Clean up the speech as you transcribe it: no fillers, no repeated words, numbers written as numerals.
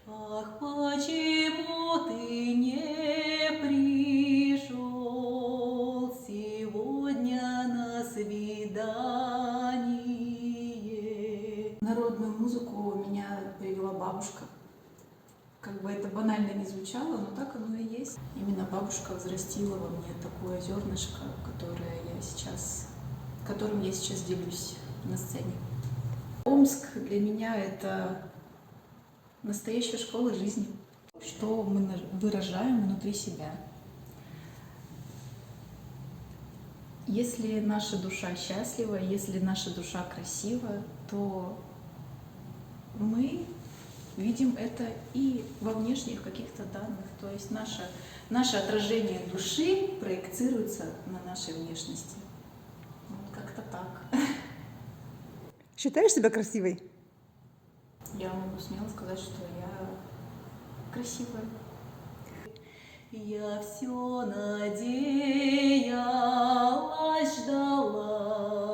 Ах, почему ты не пришел сегодня на свидание? Народную музыку меня привела бабушка. Как бы это банально не звучало, но так оно и есть. Именно бабушка взрастила во мне такое зернышко, которым я сейчас делюсь на сцене. Омск для меня это настоящая школа жизни. Что мы выражаем внутри себя. Если наша душа счастлива, если наша душа красива, то мы видим это и во внешних каких-то данных. То есть наше отражение души проецируется на нашей внешности. Вот как-то так. Считаешь себя красивой? Я могу смело сказать, что я красивая. Я все надеялась, ждала.